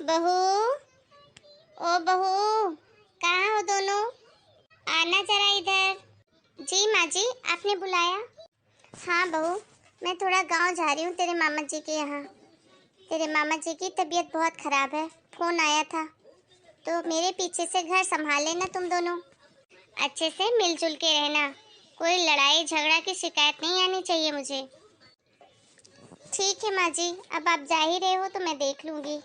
बहू, ओ बहू, कहाँ हो दोनों? आना जरा इधर। जी माँ जी, आपने बुलाया? हाँ बहू, मैं थोड़ा गांव जा रही हूँ तेरे मामा जी के यहाँ। तेरे मामा जी की तबीयत बहुत खराब है, फोन आया था, तो मेरे पीछे से घर संभाल लेना तुम दोनों। अच्छे से मिलजुल के रहना, कोई लड़ाई झगड़ा की शिकायत नहीं आनी चाहिए मुझे। ठीक है माँ जी, अब आप जा ही रहे हो तो मैं देख लूँगी।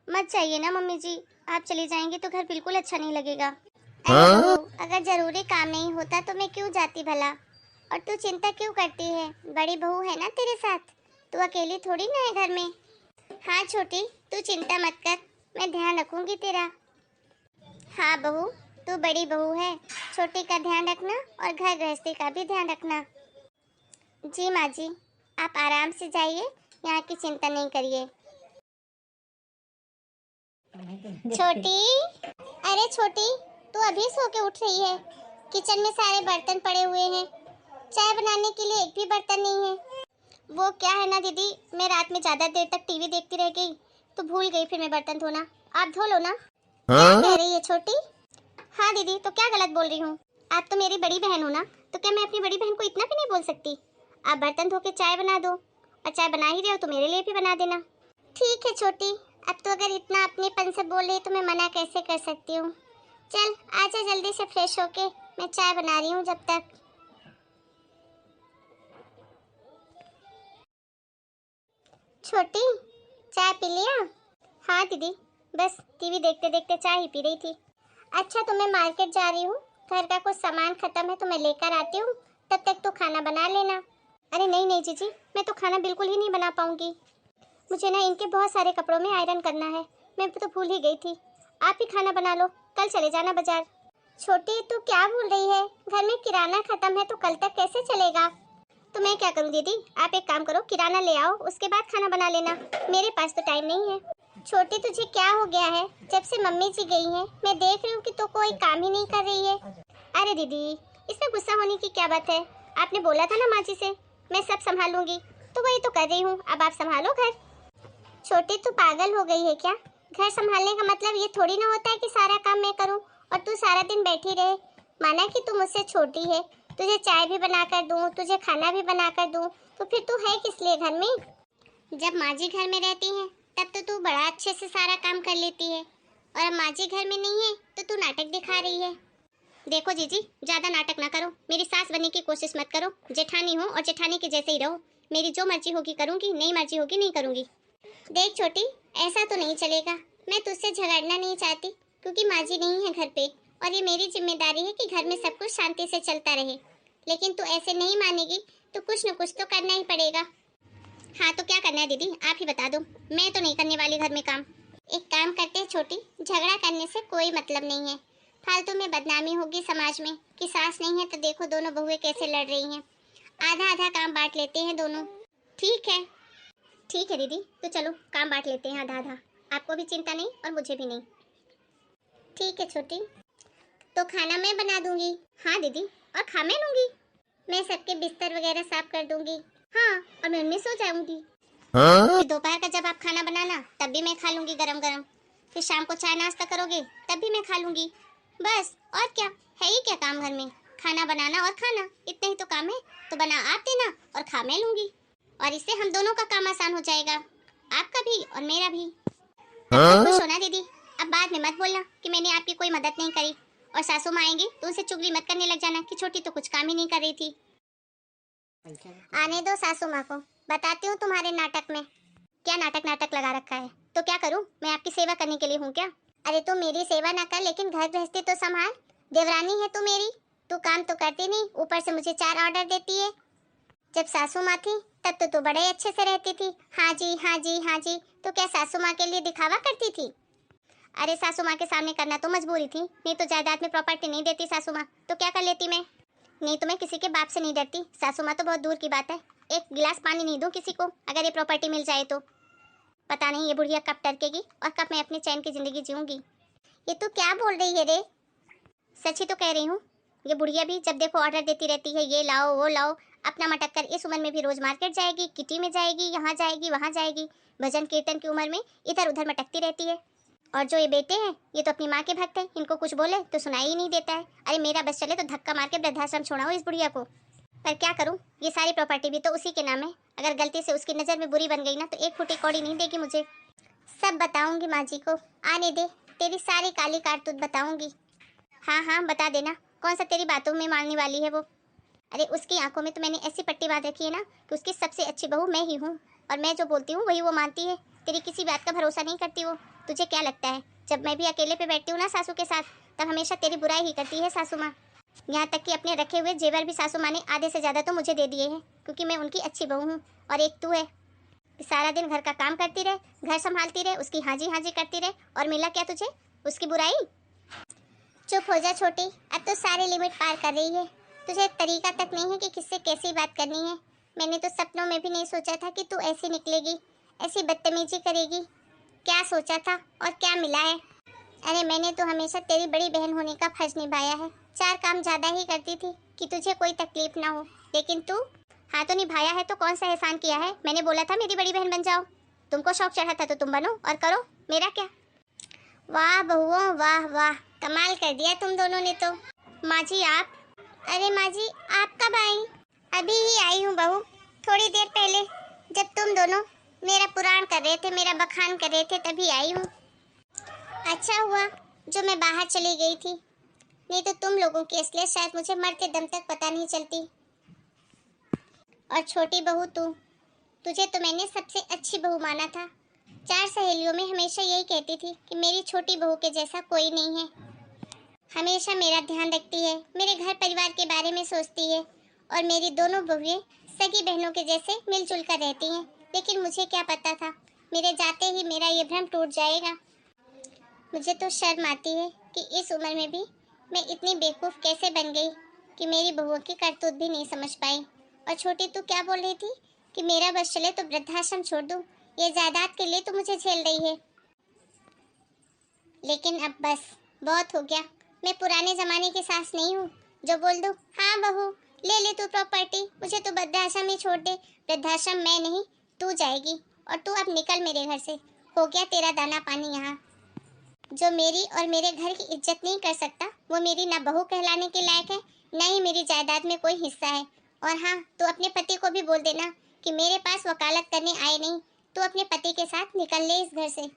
मत जाइए ना मम्मी जी, आप चली जाएंगी तो घर बिल्कुल अच्छा नहीं लगेगा। अरे बहू, अगर जरूरी काम नहीं होता तो मैं क्यों जाती भला? और तू चिंता क्यों करती है? बड़ी बहू है ना तेरे साथ, तू अकेली थोड़ी ना है घर में। हाँ छोटी, तू चिंता मत कर, मैं ध्यान रखूंगी तेरा। हाँ बहू, तू बड़ी बहू है, छोटी का ध्यान रखना और घर गृहस्थी का भी ध्यान रखना। जी माँ जी, आप आराम से जाइए, यहाँ की चिंता नहीं करिए। छोटी, अरे छोटी, तू अभी सो के उठ रही है? किचन में सारे बर्तन पड़े हुए हैं, चाय बनाने के लिए एक भी बर्तन नहीं है। वो क्या है ना दीदी, मैं रात में ज्यादा देर तक टीवी देखती रह गई तो भूल गई फिर मैं बर्तन धोना। आप धो लो ना। क्या कह रही है छोटी? हाँ दीदी, तो क्या गलत बोल रही हूँ? आप तो मेरी बड़ी बहन हो ना, तो क्या मैं अपनी बड़ी बहन को इतना भी नहीं बोल सकती? आप बर्तन धो के चाय बना दो, और चाय बना ही रहे हो तो मेरे लिए भी बना देना। ठीक है छोटी, अब तो अगर इतना अपनेपन से बोल रही तो मैं मना कैसे कर सकती हूँ। चल आजा जल्दी से फ्रेश होके, मैं चाय बना रही हूँ जब तक। छोटी, चाय पी लिया? हाँ दीदी, बस टीवी देखते देखते चाय ही पी रही थी। अच्छा तो मैं मार्केट जा रही हूँ, घर का कुछ सामान खत्म है तो मैं लेकर आती हूँ, तब तक तो खाना बना लेना। अरे नहीं नहीं जीजी, मैं तो खाना बिल्कुल ही नहीं बना पाऊंगी। मुझे ना इनके बहुत सारे कपड़ों में आयरन करना है, मैं तो भूल ही गई थी। आप ही खाना बना लो, कल चले जाना बाजार। छोटी तू क्या भूल रही है, घर में किराना खत्म है तो कल तक कैसे चलेगा? तो मैं क्या करूं दीदी, आप एक काम करो, किराना ले आओ, उसके बाद खाना बना लेना, मेरे पास तो टाइम नहीं है। छोटी तुझे क्या हो गया है? जब से मम्मी जी गई हैं मैं देख रही हूँ कि तू कोई काम ही नहीं कर रही है। अरे दीदी, इसमें गुस्सा होने की क्या बात है? आपने बोला था ना माँ जी से मैं सब संभाल लूंगी, तो वही तो कर रही हूँ, अब आप संभालो घर। छोटी तू पागल हो गई है क्या? घर संभालने का मतलब ये थोड़ी ना होता है कि सारा काम मैं करूं और तू सारा दिन बैठी रहे। माना कि तू मुझसे छोटी है, तुझे चाय भी बनाकर दूं, तुझे खाना भी बनाकर दूं, तो फिर तू है किस लिए घर में? जब माँ जी घर में रहती हैं तब तो तू बड़ा अच्छे से सारा काम कर लेती है, और अब माँ जी घर में नहीं है तो तू नाटक दिखा रही है। देखो जीजी, ज्यादा नाटक ना करो, मेरी सास बनने की कोशिश मत करो। जेठानी हो और जेठानी के जैसे ही रहो, मेरी जो मर्जी होगी करूंगी, नहीं मर्जी होगी नहीं करूंगी। देख छोटी, ऐसा तो नहीं चलेगा, मैं तुझसे झगड़ना नहीं चाहती, क्योंकि माँ जी नहीं है घर पे और ये मेरी जिम्मेदारी है कि घर में सब कुछ शांति से चलता रहे। लेकिन तू ऐसे नहीं मानेगी तो कुछ न कुछ तो करना ही पड़ेगा। हाँ तो क्या करना है दीदी, आप ही बता दो, मैं तो नहीं करने वाली घर में काम। एक काम करते हैं छोटी, झगड़ा करने से कोई मतलब नहीं है, फालतू में बदनामी होगी समाज में कि सास नहीं है तो देखो दोनों बहुएं कैसे लड़ रही हैं। आधा आधा काम बांट लेते हैं दोनों। ठीक है, ठीक है दीदी, तो चलो काम बांट लेते हैं आधा आधा, आपको भी चिंता नहीं और मुझे भी नहीं। ठीक है छोटी, तो खाना मैं बना दूंगी। हाँ दीदी, और खा मैं लूंगी, मैं सबके बिस्तर वगैरह साफ कर दूंगी। हाँ, और मैं उनमें सो जाऊंगी। फिर दोपहर का जब आप खाना बनाना तब भी मैं खा लूंगी गरम गरम। फिर शाम को चाय नाश्ता करोगे तब भी मैं खा लूंगी। बस और क्या है, ही क्या काम घर में? खाना बनाना और खाना, इतने ही तो काम है, तो बना आप देना और खा मैं लूंगी, और इससे हम दोनों का काम आसान हो जाएगा, आपका भी और मेरा भी। अब तो खुश होना दीदी, अब बाद में मत बोलना कि मैंने आपकी कोई मदद नहीं करी, और सासू माँ आएंगी तो उनसे चुगली मत करने लग जाना कि छोटी तो कुछ काम ही नहीं कर रही थी। आने दो सासू माँ को, बताती हूँ तुम्हारे नाटक में। क्या नाटक नाटक लगा रखा है? तो क्या करूँ, मैं आपकी सेवा करने के लिए हूँ क्या? अरे तू मेरी सेवा ना कर लेकिन घर गृहस्थी तो संभाल, देवरानी है तू मेरी, तू काम तो करती नहीं, ऊपर से मुझे 4 ऑर्डर देती है। जब सासू माँ थी तब तो तू बड़े अच्छे से रहती थी, हाँ जी हाँ जी हाँ जी, तो क्या सासू माँ के लिए दिखावा करती थी? अरे सासू माँ के सामने करना तो मजबूरी थी, नहीं तो जायदाद में प्रॉपर्टी नहीं देती सासू माँ तो क्या कर लेती मैं? नहीं तो मैं किसी के बाप से नहीं डरती, सासू माँ तो बहुत दूर की बात है, एक गिलास पानी नहीं दूं किसी को अगर ये प्रॉपर्टी मिल जाए तो। पता नहीं ये बुढ़िया कब टरकेगी और कब मैं अपने चैन की जिंदगी जीऊंगी। ये तू क्या बोल रही है रे? सच ही तो कह रही हूँ, ये बुढ़िया भी जब देखो ऑर्डर देती रहती है, ये लाओ वो लाओ, अपना मटक कर इस उम्र में भी रोज मार्केट जाएगी, किटी में जाएगी, यहाँ जाएगी वहाँ जाएगी, भजन कीर्तन की उम्र में इधर उधर मटकती रहती है। और जो ये बेटे हैं ये तो अपनी माँ के भक्त हैं, इनको कुछ बोले तो सुनाई ही नहीं देता है। अरे मेरा बस चले तो धक्का मार के वृद्धाश्रम छोड़ाओ इस बुढ़िया को। पर क्या करूँ, ये सारी प्रॉपर्टी भी तो उसी के नाम है। अगर गलती से उसकी नज़र में बुरी बन गई ना तो एक फूटी कौड़ी नहीं देगी मुझे। सब बताऊंगी माँ जी को, आने दे, तेरी सारी काली कारतूत बताऊंगी। हाँ हाँ बता देना, कौन सा तेरी बातों में मानने वाली है वो। अरे उसकी आंखों में तो मैंने ऐसी पट्टी बांध रखी है ना कि उसकी सबसे अच्छी बहू मैं ही हूँ, और मैं जो बोलती हूँ वही वो मानती है। तेरी किसी बात का भरोसा नहीं करती वो। तुझे क्या लगता है जब मैं भी अकेले पे बैठती हूँ ना सासू के साथ, तब हमेशा तेरी बुराई ही करती है सासू माँ। यहाँ तक कि अपने रखे हुए जेवर भी सासू माँ ने आधे से ज़्यादा तो मुझे दे दिए हैं, क्योंकि मैं उनकी अच्छी बहू हूँ। और एक तू है, सारा दिन घर का काम करती रहे, घर संभालती रहे, उसकी हाजी हाजी करती रहे, और मिला क्या तुझे, उसकी बुराई। चुप हो जा छोटी, अब तो सारे लिमिट पार कर रही है। तुझे तरीका तक नहीं है कि किससे कैसी बात करनी है। मैंने तो सपनों में भी नहीं सोचा था कि तू ऐसी निकलेगी, ऐसी बदतमीजी करेगी। क्या सोचा था और क्या मिला है। अरे मैंने तो हमेशा तेरी बड़ी बहन होने का फर्ज निभाया है, 4 काम ज़्यादा ही करती थी कि तुझे कोई तकलीफ ना हो। लेकिन तू हाँ तो निभाया है तो कौन सा एहसान किया है। मैंने बोला था मेरी बड़ी बहन बन जाओ, तुमको शौक चढ़ा था तो तुम बनो और करो, मेरा क्या। वाह बहुओं वाह वाह, कमाल कर दिया तुम दोनों ने तो। माँ जी आप, अरे माँ जी आप कब आई। अभी ही आई हूँ बहू, थोड़ी देर पहले, जब तुम दोनों मेरा पुराण कर रहे थे, मेरा बखान कर रहे थे, तभी आई हूँ। अच्छा हुआ जो मैं बाहर चली गई थी, नहीं तो तुम लोगों की असलियत शायद मुझे मरते दम तक पता नहीं चलती। और छोटी बहू तुझे तो मैंने सबसे अच्छी बहू माना था। 4 सहेलियों में हमेशा यही कहती थी कि मेरी छोटी बहू के जैसा कोई नहीं है। हमेशा मेरा ध्यान रखती है, मेरे घर परिवार के बारे में सोचती है, और मेरी दोनों बहुएं सगी बहनों के जैसे मिलजुल कर रहती हैं। लेकिन मुझे क्या पता था मेरे जाते ही मेरा ये भ्रम टूट जाएगा। मुझे तो शर्म आती है कि इस उम्र में भी मैं इतनी बेवकूफ़ कैसे बन गई कि मेरी बहुओं की करतूत भी नहीं समझ पाई। और छोटी तू क्या बोल रही थी कि मेरा बस चले तो वृद्धाश्रम छोड़ दूँ, ये जायदाद के लिए तो मुझे झेल रही है। लेकिन अब बस बहुत हो गया, मैं पुराने ज़माने की सास नहीं हूँ जो बोल दूँ हाँ बहू ले ले तू प्रॉपर्टी, मुझे तो वृद्धाश्रम ही छोड़ दे। वृद्धाश्रम मैं नहीं तू जाएगी, और तू अब निकल मेरे घर से, हो गया तेरा दाना पानी यहाँ। जो मेरी और मेरे घर की इज्जत नहीं कर सकता वो मेरी ना बहू कहलाने के लायक है, ना ही मेरी जायदाद में कोई हिस्सा है। और हाँ तू अपने पति को भी बोल देना कि मेरे पास वकालत करने आए नहीं, तू अपने पति के साथ निकल ले इस घर से।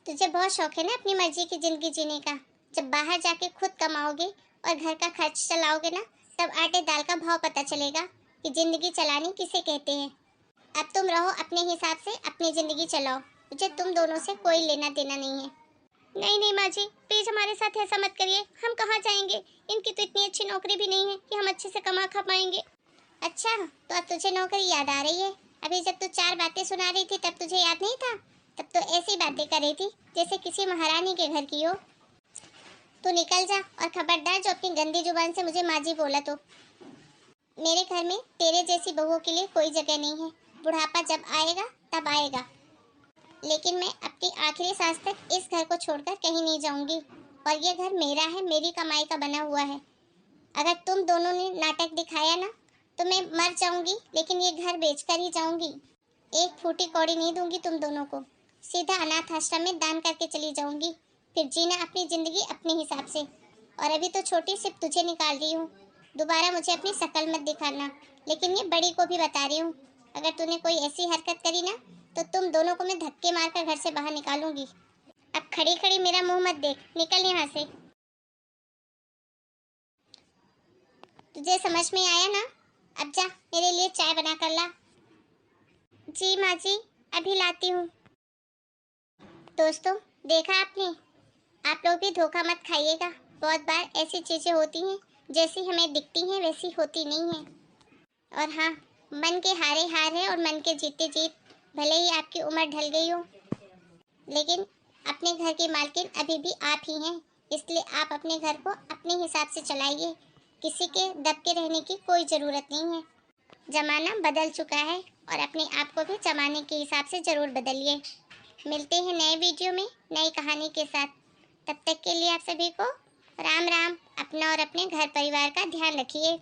तुझे बहुत शौक है ना अपनी मर्जी की जिंदगी जीने का। जब बाहर जाके खुद कमाओगे और घर का खर्च चलाओगे ना, तब आटे दाल का भाव पता चलेगा कि जिंदगी चलानी किसे कहते हैं। अब तुम रहो अपने हिसाब से, अपनी जिंदगी चलाओ, मुझे तुम दोनों से कोई लेना देना नहीं है। नहीं नहीं माँ जी प्लीज हमारे साथ ऐसा मत करिए, हम कहाँ जाएंगे, इनकी तो इतनी अच्छी नौकरी भी नहीं है कि हम अच्छे से कमा खा पाएंगे। अच्छा तो अब तुझे नौकरी याद आ रही है। अभी जब तू 4 बातें सुना रही थी तब तुझे याद नहीं था। तब तो ऐसी बातें कर रही थी जैसे किसी महारानी के घर की हो। तू निकल जा, और खबरदार जो अपनी गंदी जुबान से मुझे माँ जी बोला तो। मेरे घर में तेरे जैसी बहुओं के लिए कोई जगह नहीं है। बुढ़ापा जब आएगा तब आएगा, लेकिन मैं अपनी आखिरी सांस तक इस घर को छोड़कर कहीं नहीं जाऊंगी। और ये घर मेरा है, मेरी कमाई का बना हुआ है। अगर तुम दोनों ने नाटक दिखाया ना तो मैं मर जाऊंगी, लेकिन ये घर बेचकर ही जाऊंगी। एक फूटी कौड़ी नहीं दूंगी तुम दोनों को, सीधा अनाथ आश्रम में दान करके चली जाऊंगी, फिर जीना अपनी जिंदगी अपने हिसाब से। और अभी तो छोटी सिर्फ तुझे निकाल रही हूँ, दोबारा मुझे अपनी शक्ल मत दिखाना। लेकिन ये बड़ी को भी बता रही हूँ, अगर तूने कोई ऐसी हरकत करी ना तो तुम दोनों को मैं धक्के मारकर घर से बाहर निकालूंगी। अब खड़ी खड़ी मेरा मुंह मत देख, निकल यहाँ से। तुझे समझ में आया ना, अब जा मेरे लिए चाय बना कर ला। जी माँ जी अभी लाती हूँ। दोस्तों देखा आपने, आप लोग भी धोखा मत खाइएगा। बहुत बार ऐसी चीज़ें होती हैं जैसी हमें दिखती हैं वैसी होती नहीं हैं। और हाँ, मन के हारे हार है और मन के जीते जीत। भले ही आपकी उम्र ढल गई हो, लेकिन अपने घर की मालकिन अभी भी आप ही हैं। इसलिए आप अपने घर को अपने हिसाब से चलाइए, किसी के दब के रहने की कोई ज़रूरत नहीं है। ज़माना बदल चुका है और अपने आप को भी ज़माने के हिसाब से ज़रूर बदलिए। मिलते हैं नए वीडियो में नई कहानी के साथ। तब तक के लिए आप सभी को राम राम। अपना और अपने घर परिवार का ध्यान रखिए।